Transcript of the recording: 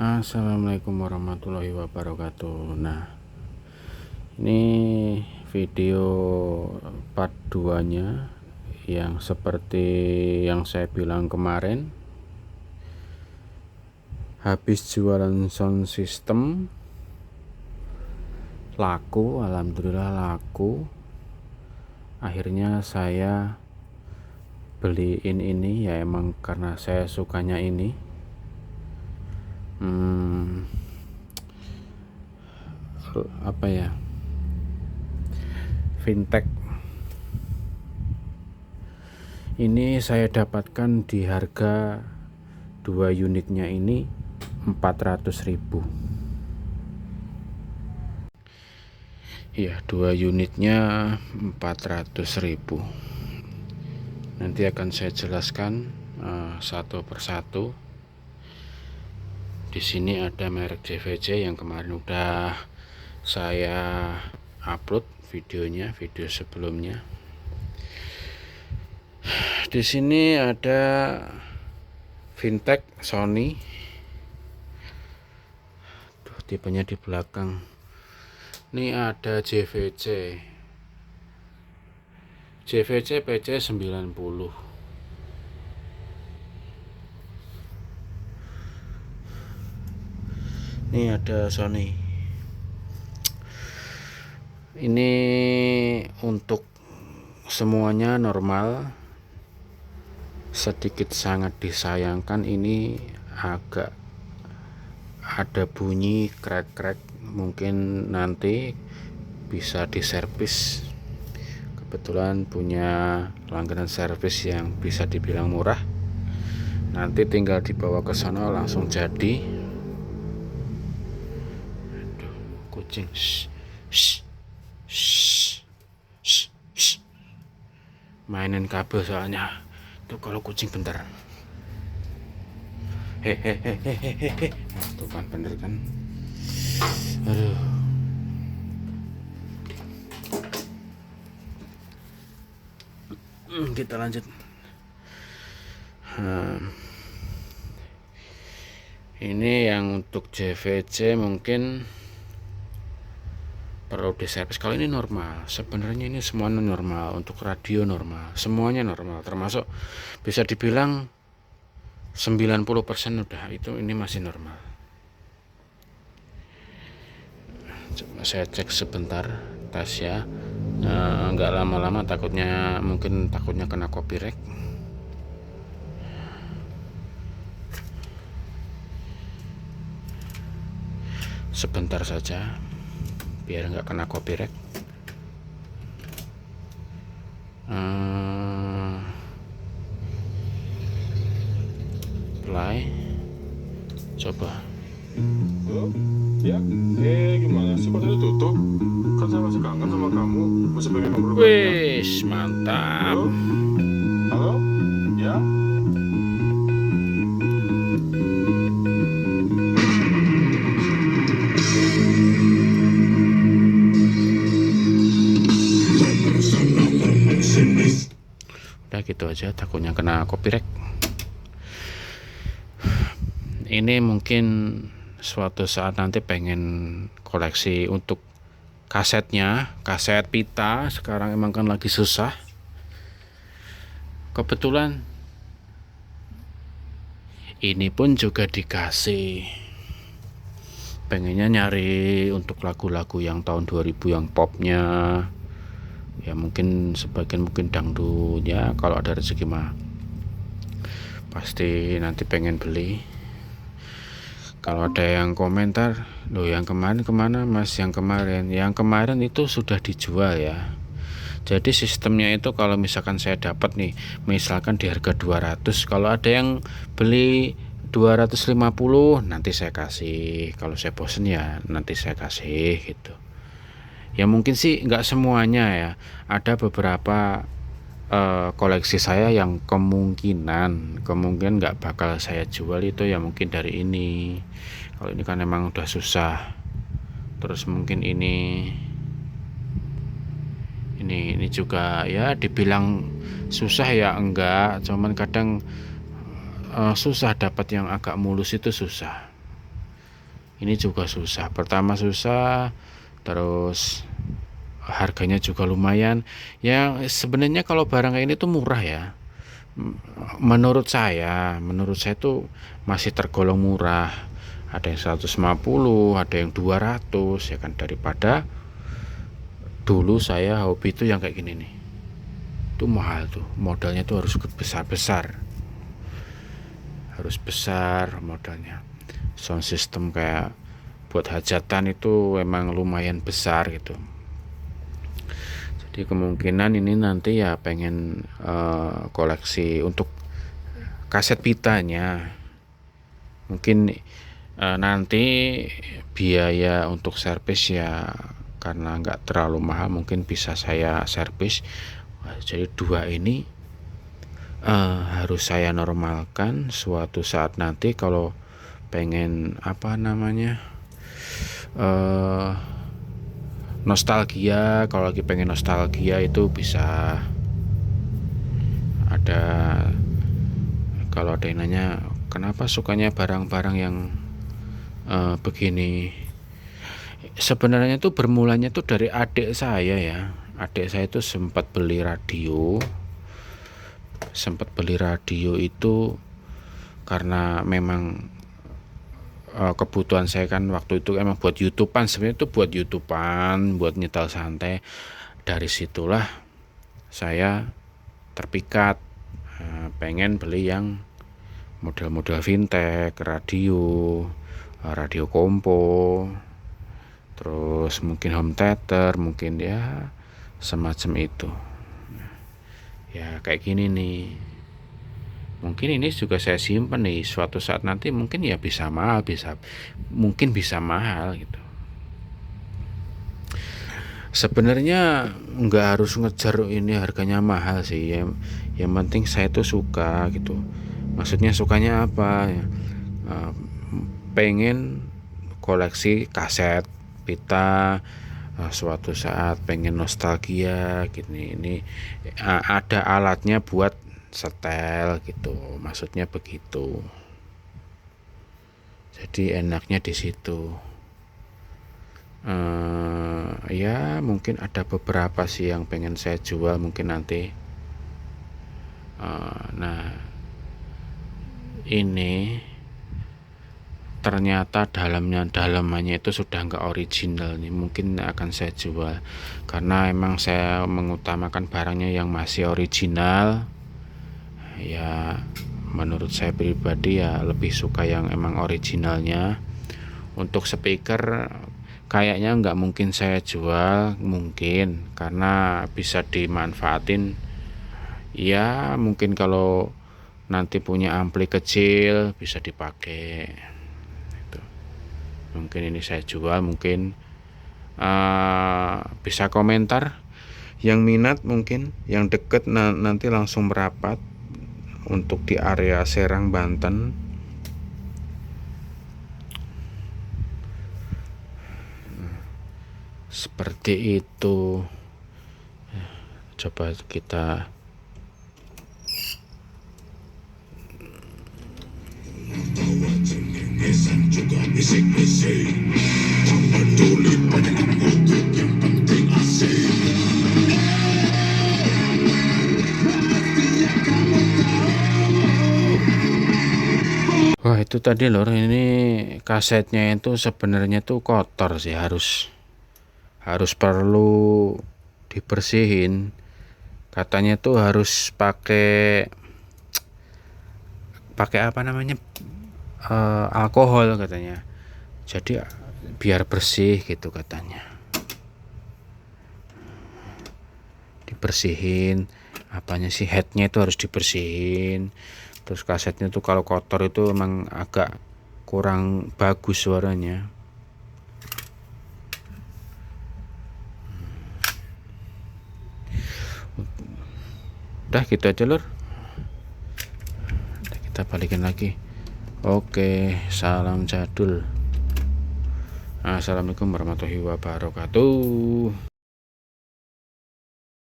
Assalamualaikum warahmatullahi wabarakatuh. Nah, ini video part 2 nya yang seperti yang saya bilang kemarin, habis jualan sound system laku, alhamdulillah laku. Akhirnya saya beliin ini ya, emang karena saya sukanya ini. Apa ya, fintech ini saya dapatkan di harga 2 unitnya ini 400.000. Ya, 2 unitnya 400.000. Nanti akan saya jelaskan satu persatu. Di sini ada merek JVC yang kemarin udah saya upload videonya, video sebelumnya. Di sini ada fintech Sony. Tipenya di belakang. Ini ada JVC PC 90. Ini ada Sony. Ini untuk semuanya normal. Sedikit sangat disayangkan ini agak ada bunyi krek-krek, mungkin nanti bisa diservis. Kebetulan punya langganan servis yang bisa dibilang murah, nanti tinggal dibawa ke sana langsung jadi. Aduh, kucing. Mainin kabel soalnya tuh, kalau kucing bentar. Hehehe, tuh kan bener kan. Aduh, kita lanjut. Ini yang untuk JVC mungkin perlu diservis. Kalau ini normal, sebenarnya ini semuanya normal. Untuk radio normal, semuanya normal, termasuk bisa dibilang 90% udah itu, ini masih normal. Coba saya cek sebentar tes ya, nggak lama-lama, takutnya kena copyright. Sebentar saja biar nggak kena copyright. Play, coba. Halo? Ya? Gimana? Sepertinya tutup. Kan saya masih kangen sama kamu. Masih pengen ngobrol banyak. Wis, mantap. Halo? Halo? Ya? Udah gitu aja, takutnya kena copyright. Ini mungkin suatu saat nanti pengen koleksi untuk kasetnya, kaset pita. Sekarang emang kan lagi susah. Kebetulan ini pun juga dikasih. Pengennya nyari untuk lagu-lagu yang tahun 2000 yang popnya. Ya mungkin sebagian mungkin dangdut ya, kalau ada rezeki mah pasti nanti pengen beli. Kalau ada yang komentar, loh yang kemarin kemana mas? Yang kemarin itu sudah dijual ya. Jadi sistemnya itu kalau misalkan saya dapat nih, misalkan di harga 200, kalau ada yang beli 250 nanti saya kasih. Kalau saya bosen ya nanti saya kasih gitu. Ya mungkin sih nggak semuanya ya, ada beberapa koleksi saya yang kemungkinan nggak bakal saya jual itu ya, mungkin dari ini. Kalau ini kan emang udah susah. Terus mungkin ini juga ya dibilang susah ya enggak, cuman kadang susah dapat yang agak mulus, itu susah. ini juga susah. Pertama susah, terus harganya juga lumayan. Ya sebenarnya kalau barang kayak ini tuh murah ya. Menurut saya tuh masih tergolong murah. Ada yang 150, ada yang 200 ya kan, daripada dulu saya hobi itu yang kayak gini nih. Itu mahal tuh, modalnya tuh harus besar-besar. Harus besar modalnya. Sound system kayak buat hajatan itu emang lumayan besar gitu. Jadi kemungkinan ini nanti ya pengen koleksi untuk kaset pitanya. Mungkin nanti biaya untuk servis ya karena nggak terlalu mahal, mungkin bisa saya servis. Jadi dua ini harus saya normalkan suatu saat nanti kalau pengen apa namanya nostalgia. Kalau lagi pengen nostalgia itu bisa ada, kalau ada yang nanya kenapa sukanya barang-barang yang begini, sebenarnya tuh bermulanya tuh dari adik saya ya. Adik saya itu sempat beli radio itu karena memang kebutuhan saya kan waktu itu emang buat YouTubean, sebenarnya itu buat YouTubean, buat nyetel santai. Dari situlah saya terpikat pengen beli yang model-model vintage, radio kompo, terus mungkin home theater, mungkin ya semacam itu ya. Kayak gini nih, mungkin ini juga saya simpen nih, suatu saat nanti mungkin ya bisa mahal, mungkin bisa mahal gitu. Sebenarnya nggak harus ngejar ini harganya mahal sih ya, yang penting saya tuh suka gitu. Maksudnya sukanya apa ya, pengen koleksi kaset pita, suatu saat pengen nostalgia gini, ini ada alatnya buat setel gitu, maksudnya begitu. Jadi enaknya di situ. Ya mungkin ada beberapa sih yang pengen saya jual mungkin nanti. Nah ini ternyata dalamannya itu sudah nggak original nih, mungkin akan saya jual karena emang saya mengutamakan barangnya yang masih original ya. Menurut saya pribadi ya lebih suka yang emang originalnya. Untuk speaker kayaknya nggak mungkin saya jual, mungkin karena bisa dimanfaatin ya. Mungkin kalau nanti punya ampli kecil bisa dipakai itu. Mungkin ini saya jual, mungkin bisa komentar yang minat, mungkin yang deket nanti langsung merapat untuk di area Serang, Banten. Seperti itu. Coba kita wah itu tadi lor, ini kasetnya itu sebenarnya tuh kotor sih, harus perlu dibersihin. Katanya tuh harus pakai apa namanya alkohol katanya, jadi biar bersih gitu katanya. Dibersihin apanya sih, headnya itu harus dibersihin. Terus kasetnya tuh kalau kotor itu emang agak kurang bagus suaranya. Udah gitu aja lor, kita balikin lagi. Oke, salam jadul. Assalamualaikum warahmatullahi wabarakatuh.